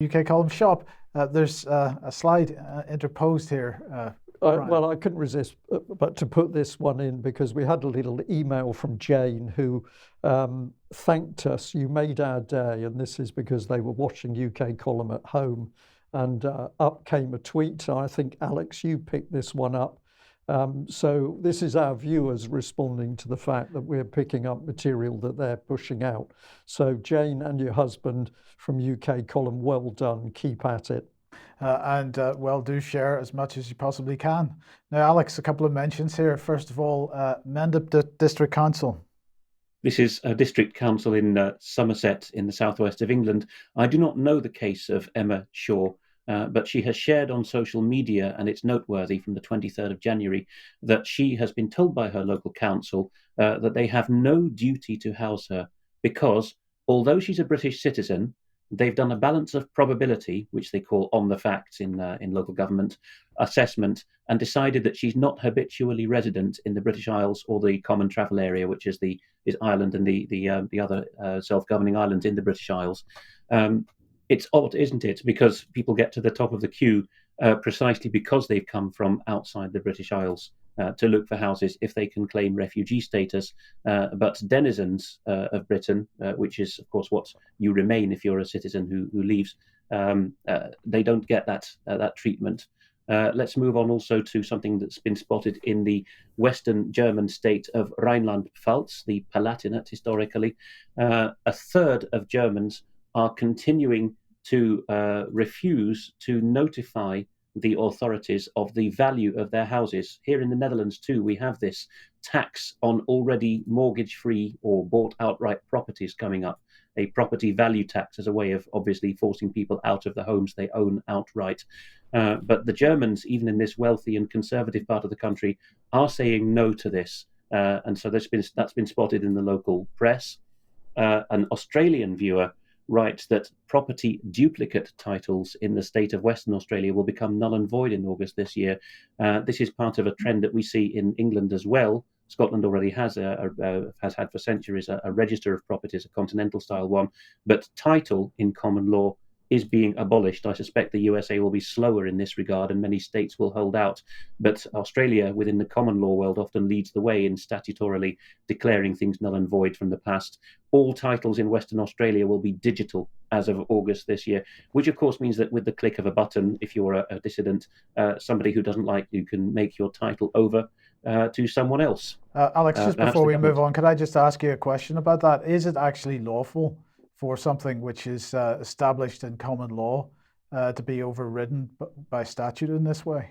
UK column shop. There's a slide interposed here. Well, I couldn't resist but to put this one in because we had a little email from Jane who thanked us. You made our day, and this is because they were watching UK column at home. And up came a tweet. I think, Alex, you picked this one up. So this is our viewers responding to the fact that we're picking up material that they're pushing out. So Jane and your husband from UK column, well done. Keep at it. Well, do share as much as you possibly can. Now, Alex, a couple of mentions here. First of all, Mendip District Council. This is a district council in Somerset in the southwest of England. I do not know the case of Emma Shaw, but she has shared on social media, and it's noteworthy from the 23rd of January, that she has been told by her local council that they have no duty to house her because, although she's a British citizen, they've done a balance of probability, which they call on the facts in local government assessment, and decided that she's not habitually resident in the British Isles or the Common Travel Area, which is Ireland and the other self-governing islands in the British Isles. It's odd, isn't it? Because people get to the top of the queue precisely because they've come from outside the British Isles to look for houses if they can claim refugee status. But denizens of Britain, which is, of course, what you remain if you're a citizen who leaves, they don't get that treatment. Let's move on also to something that's been spotted in the Western German state of Rheinland-Pfalz, the Palatinate historically. A third of Germans are continuing to refuse to notify the authorities of the value of their houses. Here in the Netherlands too, we have this tax on already mortgage-free or bought outright properties coming up, a property value tax as a way of obviously forcing people out of the homes they own outright. But the Germans, even in this wealthy and conservative part of the country, are saying no to this. And so that's been spotted in the local press. An Australian viewer writes that property duplicate titles in the state of Western Australia will become null and void in August this year. This is part of a trend that we see in England as well. Scotland already has had for centuries a register of properties, a continental style one, but title in common law is being abolished. I suspect the USA will be slower in this regard and many states will hold out. But Australia, within the common law world, often leads the way in statutorily declaring things null and void from the past. All titles in Western Australia will be digital as of August this year, which of course means that with the click of a button, if you're a dissident, somebody who doesn't like you can make your title over to someone else. Alex, just before we move on, could I just ask you a question about that? Is it actually lawful for something which is established in common law to be overridden by statute in this way?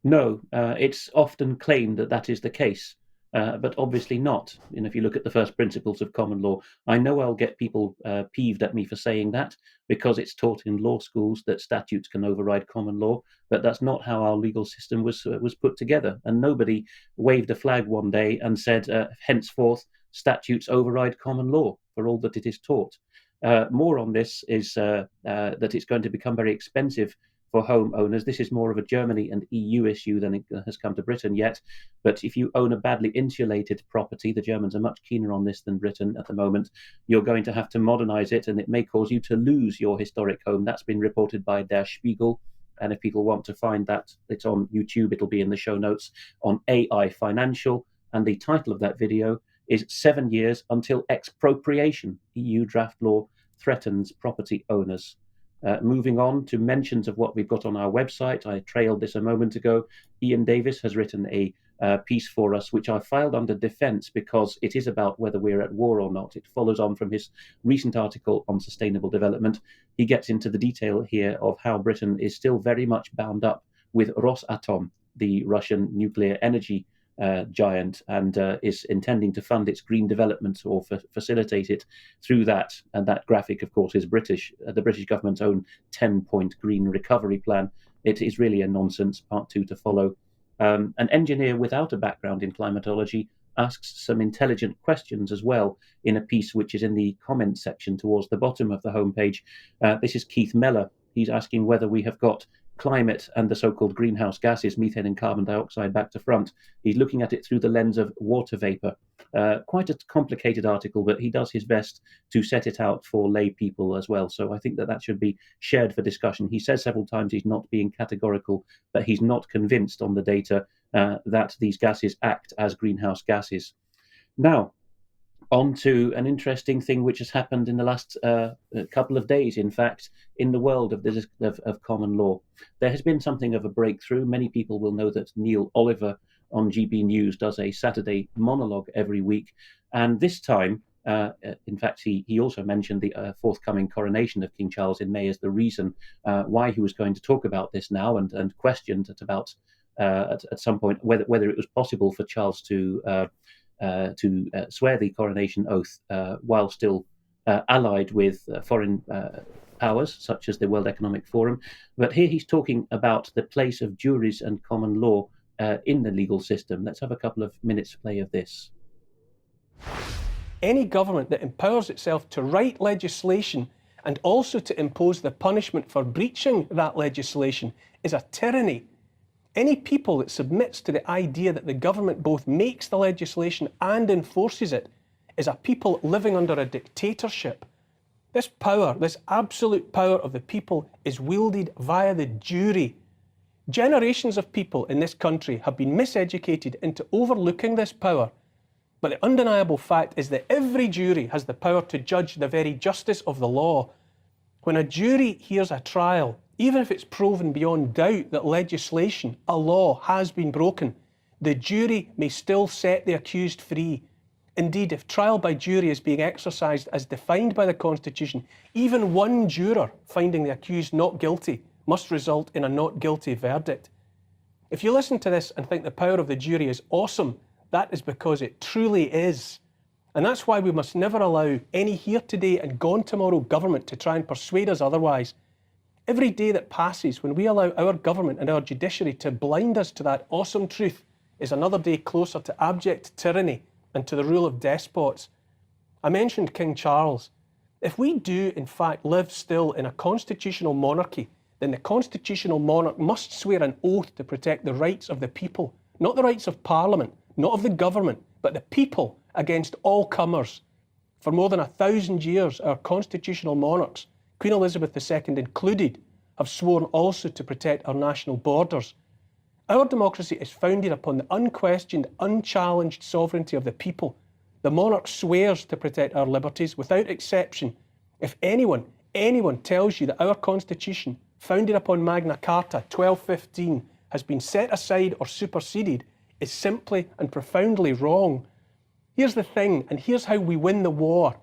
No, it's often claimed that that is the case, but obviously not. And if you look at the first principles of common law, I know I'll get people peeved at me for saying that because it's taught in law schools that statutes can override common law, but that's not how our legal system was put together. And nobody waved a flag one day and said, henceforth, statutes override common law for all that it is taught. More on this is that it's going to become very expensive for homeowners. This is more of a Germany and EU issue than it has come to Britain yet. But if you own a badly insulated property, the Germans are much keener on this than Britain at the moment, you're going to have to modernize it, and it may cause you to lose your historic home. That's been reported by Der Spiegel. And if people want to find that, it's on YouTube. It'll be in the show notes on AI Financial. And the title of that video is 7 years until expropriation. EU draft law threatens property owners. Moving on to mentions of what we've got on our website. I trailed this a moment ago. Ian Davis has written a piece for us, which I filed under defence because it is about whether we're at war or not. It follows on from his recent article on sustainable development. He gets into the detail here of how Britain is still very much bound up with Rosatom, the Russian nuclear energy giant, and is intending to fund its green development or facilitate it through that. And that graphic, of course, is British, the British government's own 10-point green recovery plan. It is really a nonsense. Part 2 to follow. An engineer without a background in climatology asks some intelligent questions as well in a piece which is in the comments section towards the bottom of the homepage. This is Keith Mellor. He's asking whether we have got climate and the so-called greenhouse gases, methane and carbon dioxide, back to front. He's looking at it through the lens of water vapor. Quite a complicated article, but he does his best to set it out for lay people as well. So I think that should be shared for discussion. He says several times he's not being categorical, but he's not convinced on the data that these gases act as greenhouse gases. Now, on to an interesting thing which has happened in the last couple of days, in fact, in the world of common law. There has been something of a breakthrough. Many people will know that Neil Oliver on GB News does a Saturday monologue every week. And this time, in fact, he also mentioned the forthcoming coronation of King Charles in May as the reason why he was going to talk about this now, and questioned at some point whether it was possible for Charles to swear the coronation oath while still allied with foreign powers, such as the World Economic Forum. But here he's talking about the place of juries and common law in the legal system. Let's have a couple of minutes play of this. Any government that empowers itself to write legislation and also to impose the punishment for breaching that legislation is a tyranny. Any people that submits to the idea that the government both makes the legislation and enforces it is a people living under a dictatorship. This power, this absolute power of the people, is wielded via the jury. Generations of people in this country have been miseducated into overlooking this power. But the undeniable fact is that every jury has the power to judge the very justice of the law. When a jury hears a trial, even if it's proven beyond doubt that legislation, a law, has been broken, the jury may still set the accused free. Indeed, if trial by jury is being exercised as defined by the Constitution, even one juror finding the accused not guilty must result in a not guilty verdict. If you listen to this and think the power of the jury is awesome, that is because it truly is. And that's why we must never allow any here today and gone tomorrow government to try and persuade us otherwise. Every day that passes when we allow our government and our judiciary to blind us to that awesome truth is another day closer to abject tyranny and to the rule of despots. I mentioned King Charles. If we do in fact live still in a constitutional monarchy, then the constitutional monarch must swear an oath to protect the rights of the people, not the rights of Parliament, not of the government, but the people against all comers. For more than 1,000 years, our constitutional monarchs, Queen Elizabeth II included, have sworn also to protect our national borders. Our democracy is founded upon the unquestioned, unchallenged sovereignty of the people. The monarch swears to protect our liberties without exception. If anyone tells you that our constitution, founded upon Magna Carta 1215, has been set aside or superseded, is simply and profoundly wrong. Here's the thing, and here's how we win the war.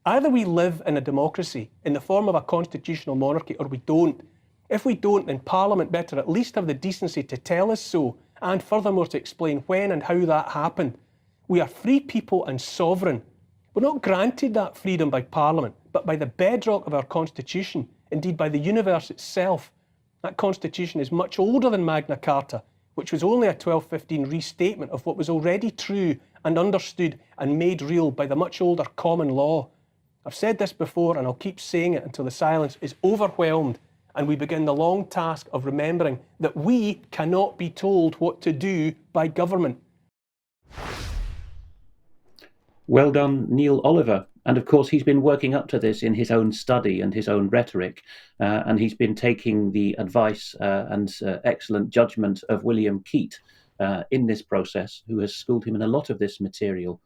Either we live in a democracy in the form of a constitutional monarchy, or we don't. If we don't, then Parliament better at least have the decency to tell us so, and furthermore to explain when and how that happened. We are free people and sovereign. We're not granted that freedom by Parliament, but by the bedrock of our Constitution, indeed by the universe itself. That Constitution is much older than Magna Carta, which was only a 1215 restatement of what was already true and understood and made real by the much older common law. I've said this before and I'll keep saying it until the silence is overwhelmed and we begin the long task of remembering that we cannot be told what to do by government. Well done, Neil Oliver. And of course, he's been working up to this in his own study and his own rhetoric. And he's been taking the advice and excellent judgment of William Keyte in this process, who has schooled him in a lot of this material.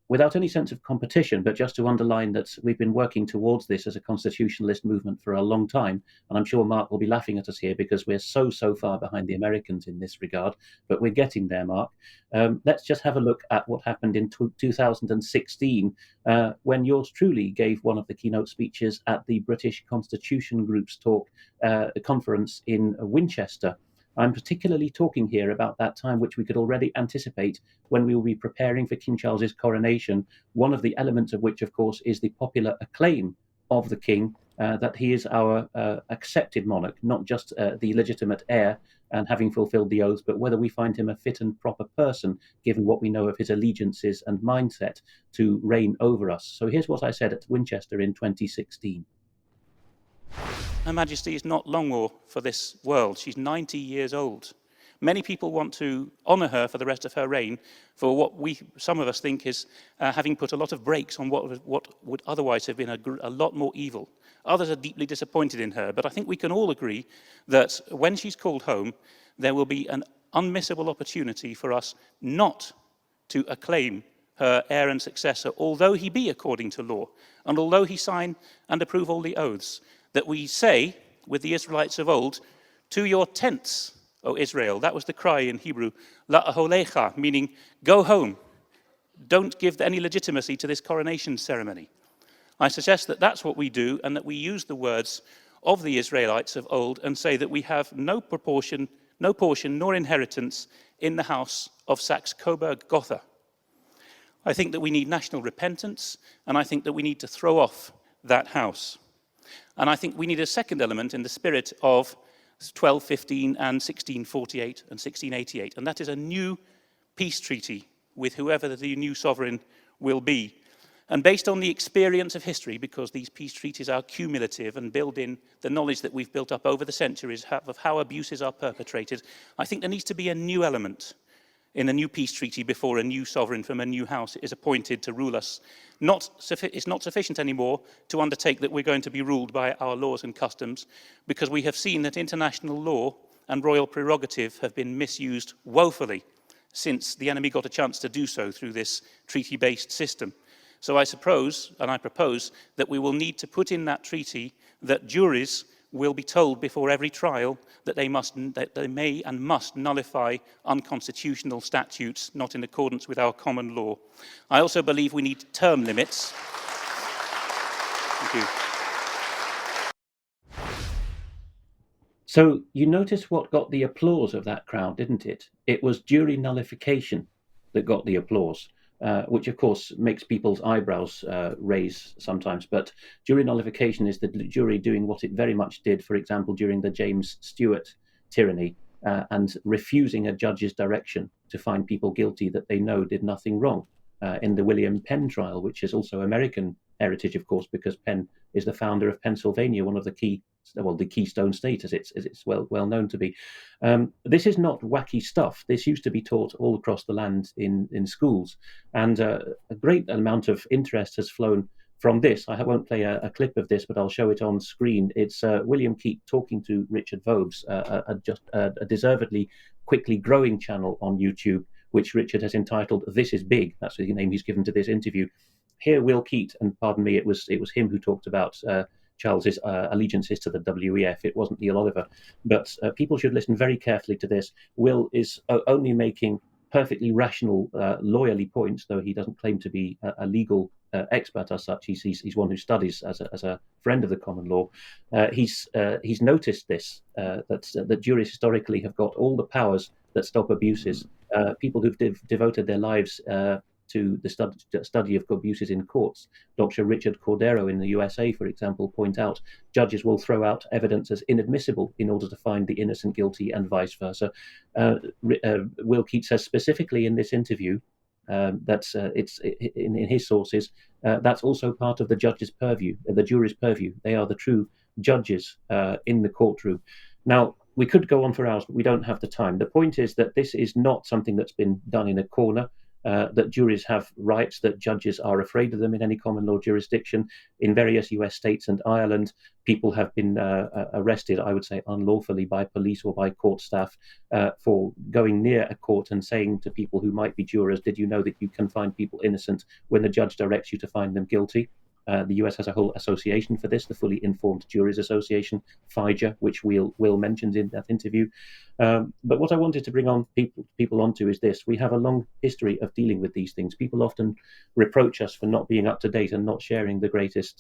Without any sense of competition, but just to underline that we've been working towards this as a constitutionalist movement for a long time. And I'm sure Mark will be laughing at us here because we're so far behind the Americans in this regard, but we're getting there, Mark. Let's just have a look at what happened in 2016 when yours truly gave one of the keynote speeches at the British Constitution Group's conference in Winchester. I'm particularly talking here about that time which we could already anticipate when we will be preparing for King Charles's coronation, one of the elements of which, of course, is the popular acclaim of the King, that he is our accepted monarch, not just the legitimate heir and having fulfilled the oaths, but whether we find him a fit and proper person, given what we know of his allegiances and mindset to reign over us. So here's what I said at Winchester in 2016. Her Majesty is not long more for this world. She's 90 years old. Many people want to honour her for the rest of her reign for what some of us think is having put a lot of brakes on what would otherwise have been a lot more evil. Others are deeply disappointed in her, but I think we can all agree that when she's called home, there will be an unmissable opportunity for us not to acclaim her heir and successor, although he be according to law, and although he sign and approve all the oaths, that we say, with the Israelites of old, to your tents, O Israel. That was the cry in Hebrew, la'aholecha, meaning go home. Don't give any legitimacy to this coronation ceremony. I suggest that that's what we do, and that we use the words of the Israelites of old and say that we have no portion nor inheritance in the house of Saxe-Coburg-Gotha. I think that we need national repentance, and I think that we need to throw off that house. And I think we need a second element in the spirit of 1215 and 1648 and 1688, and that is a new peace treaty with whoever the new sovereign will be. And based on the experience of history, because these peace treaties are cumulative and build in the knowledge that we've built up over the centuries of how abuses are perpetrated, I think there needs to be a new element in a new peace treaty before a new sovereign from a new house is appointed to rule us. It's not sufficient anymore to undertake that we're going to be ruled by our laws and customs, because we have seen that international law and royal prerogative have been misused woefully since the enemy got a chance to do so through this treaty-based system. So I suppose, and I propose, that we will need to put in that treaty that juries will be told before every trial that they may and must nullify unconstitutional statutes not in accordance with our common law. I also believe we need term limits. Thank you. So you notice what got the applause of that crowd, didn't it? It was jury nullification that got the applause. Which of course makes people's eyebrows raise sometimes, but jury nullification is the jury doing what it very much did, for example, during the James Stewart tyranny, and refusing a judge's direction to find people guilty that they know did nothing wrong. In the William Penn trial, which is also American heritage, of course, because Penn is the founder of Pennsylvania, one of the the Keystone State, as it's well known to be. This is not wacky stuff. This used to be taught all across the land in schools, and a great amount of interest has flown from this. I won't play a clip of this, but I'll show it on screen. It's William Keyte talking to Richard Vobes, a deservedly quickly growing channel on YouTube, which Richard has entitled "This is Big." That's the name he's given to this interview. Here, Will Keyte, and pardon me, it was him who talked about Charles's allegiances to the WEF. It wasn't Neil Oliver, but people should listen very carefully to this. Will is only making perfectly rational, lawyerly points, though he doesn't claim to be a legal expert as such. He's one who studies as a friend of the common law. He's noticed this, that juries historically have got all the powers that stop abuses. People who've devoted their lives to the study of abuses in courts. Dr. Richard Cordero in the USA, for example, point out judges will throw out evidence as inadmissible in order to find the innocent guilty, and vice versa. Will Keyte says specifically in this interview that it's in his sources, that's also part of the judge's purview, the jury's purview. They are the true judges in the courtroom. Now, we could go on for hours, but we don't have the time. The point is that this is not something that's been done in a corner. That juries have rights, that judges are afraid of them in any common law jurisdiction. In various US states and Ireland, people have been arrested, I would say unlawfully, by police or by court staff for going near a court and saying to people who might be jurors, did you know that you can find people innocent when the judge directs you to find them guilty? The US has a whole association for this, the Fully Informed Juries Association, FIJA, which Will mentioned in that interview. But what I wanted to bring on people onto is this. We have a long history of dealing with these things. People often reproach us for not being up to date and not sharing the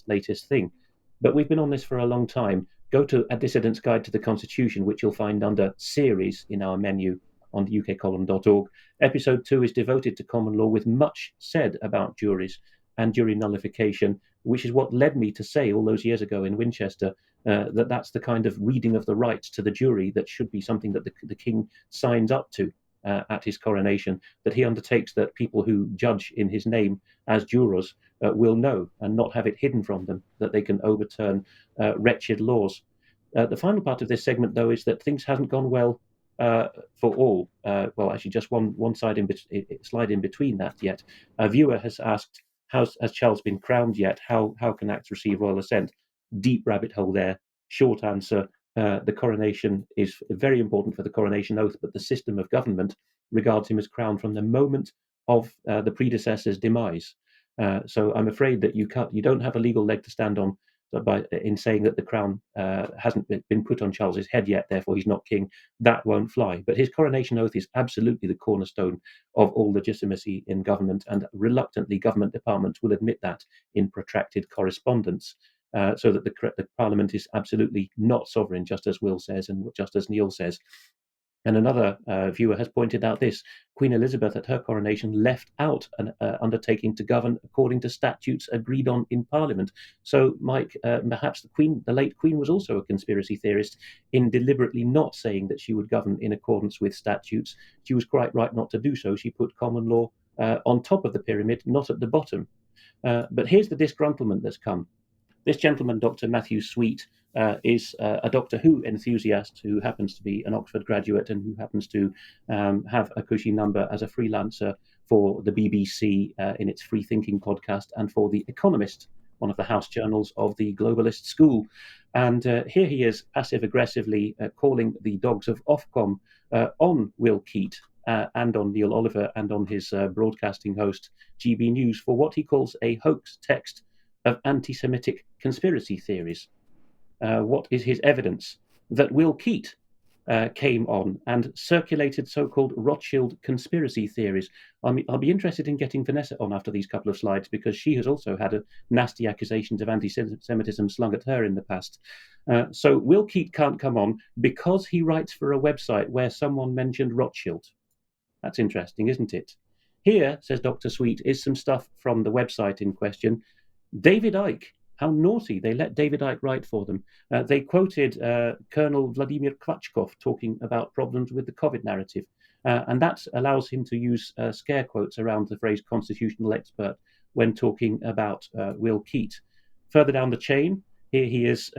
latest thing. But we've been on this for a long time. Go to A Dissident's Guide to the Constitution, which you'll find under Series in our menu on ukcolumn.org. Episode 2 is devoted to common law, with much said about juries and jury nullification, which is what led me to say all those years ago in Winchester that's the kind of reading of the rights to the jury that should be something that the king signs up to at his coronation, that he undertakes that people who judge in his name as jurors will know and not have it hidden from them, that they can overturn wretched laws. The final part of this segment, though, is that things hasn't gone well for all. Well, actually, just one slide in between that yet. A viewer has asked, has Charles been crowned yet? How can acts receive royal assent? Deep rabbit hole there. Short answer, the coronation is very important for the coronation oath, but the system of government regards him as crowned from the moment of the predecessor's demise. So I'm afraid that you don't have a legal leg to stand on in saying that the crown hasn't been put on Charles's head yet, therefore he's not king. That won't fly. But his coronation oath is absolutely the cornerstone of all legitimacy in government, and reluctantly government departments will admit that in protracted correspondence. So that the Parliament is absolutely not sovereign, just as Will says and just as Neil says. And another viewer has pointed out this: Queen Elizabeth at her coronation left out an undertaking to govern according to statutes agreed on in Parliament. So, Mike, perhaps the late Queen was also a conspiracy theorist in deliberately not saying that she would govern in accordance with statutes. She was quite right not to do so. She put common law on top of the pyramid, not at the bottom. But here's the disgruntlement that's come. This gentleman, Dr. Matthew Sweet, is a Doctor Who enthusiast who happens to be an Oxford graduate and who happens to have a cushy number as a freelancer for the BBC in its Free Thinking podcast and for The Economist, one of the house journals of the globalist school. And here he is passive-aggressively calling the dogs of Ofcom on Will Keyte and on Neil Oliver and on his broadcasting host, GB News, for what he calls a hoax text of anti-Semitic conspiracy theories. What is his evidence? That Will Keyte came on and circulated so-called Rothschild conspiracy theories. I'll be interested in getting Vanessa on after these couple of slides, because she has also had nasty accusations of anti-Semitism slung at her in the past. So Will Keyte can't come on because he writes for a website where someone mentioned Rothschild. That's interesting, isn't it? Here, says Dr. Sweet, is some stuff from the website in question. David Icke, how naughty, they let David Icke write for them. They quoted Colonel Vladimir Klitschko talking about problems with the COVID narrative, and that allows him to use scare quotes around the phrase constitutional expert when talking about Will Keyte. Further down the chain, here he is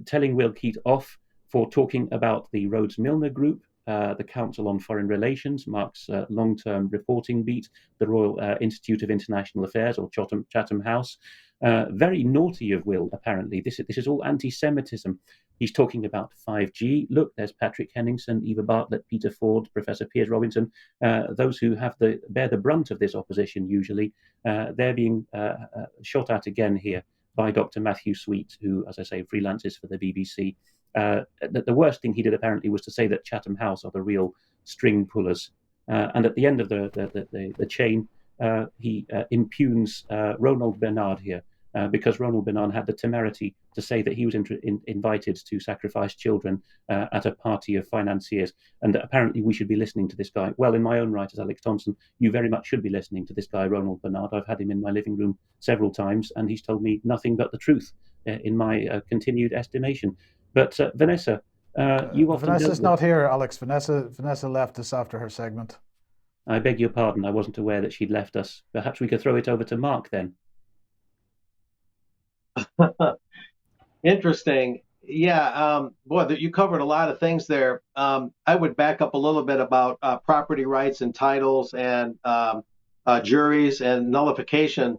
telling Will Keyte off for talking about the Rhodes-Milner Group, the Council on Foreign Relations, Mark's long-term reporting beat, the Royal Institute of International Affairs, or Chatham House. Very naughty of Will, apparently. This is all anti-Semitism. He's talking about 5G. Look, there's Patrick Henningsen, Eva Bartlett, Peter Ford, Professor Piers Robinson, those who bear the brunt of this opposition usually. They're being shot at again here by Dr. Matthew Sweet, who, as I say, freelances for the BBC. The worst thing he did apparently was to say that Chatham House are the real string pullers. And at the end of the chain, he impugns Ronald Bernard here, because Ronald Bernard had the temerity to say that he was invited to sacrifice children at a party of financiers, and that apparently we should be listening to this guy. Well, in my own right as Alex Thomson, you very much should be listening to this guy, Ronald Bernard. I've had him in my living room several times, and he's told me nothing but the truth in my continued estimation. But Vanessa, you often... Vanessa's not here, Alex. Vanessa left us after her segment. I beg your pardon. I wasn't aware that she'd left us. Perhaps we could throw it over to Mark then. Interesting. Yeah, boy, you covered a lot of things there. I would back up a little bit about property rights and titles and juries and nullification.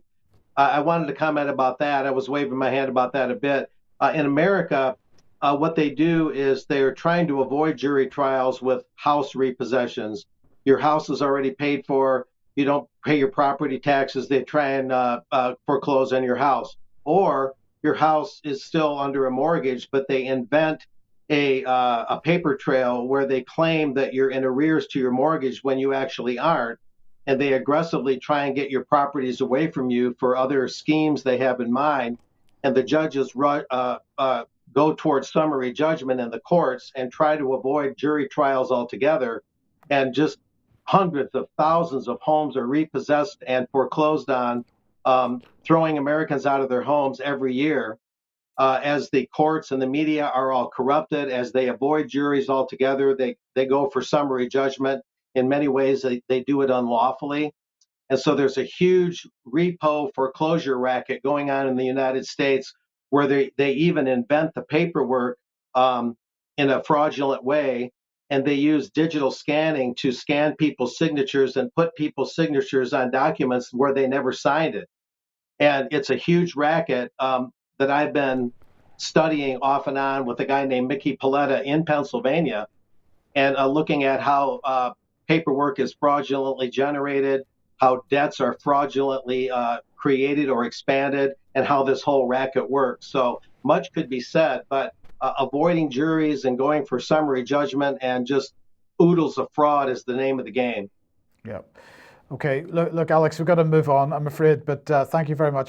I wanted to comment about that. I was waving my hand about that a bit. In America, what they do is they're trying to avoid jury trials with house repossessions. Your house is already paid for. You don't pay your property taxes. They try and foreclose on your house. Or your house is still under a mortgage, but they invent a paper trail where they claim that you're in arrears to your mortgage when you actually aren't. And they aggressively try and get your properties away from you for other schemes they have in mind. And the judges go towards summary judgment in the courts and try to avoid jury trials altogether. And just hundreds of thousands of homes are repossessed and foreclosed on, throwing Americans out of their homes every year, as the courts and the media are all corrupted, as they avoid juries altogether. They go for summary judgment. In many ways, they do it unlawfully. And so there's a huge repo foreclosure racket going on in the United States, where they even invent the paperwork in a fraudulent way, and they use digital scanning to scan people's signatures and put people's signatures on documents where they never signed it. And it's a huge racket that I've been studying off and on with a guy named Mickey Paletta in Pennsylvania, and looking at how paperwork is fraudulently generated, how debts are fraudulently created or expanded, and how this whole racket works. So much could be said, but avoiding juries and going for summary judgment and just oodles of fraud is the name of the game. Yeah. Okay. Look, Alex, we've got to move on, I'm afraid, but thank you very much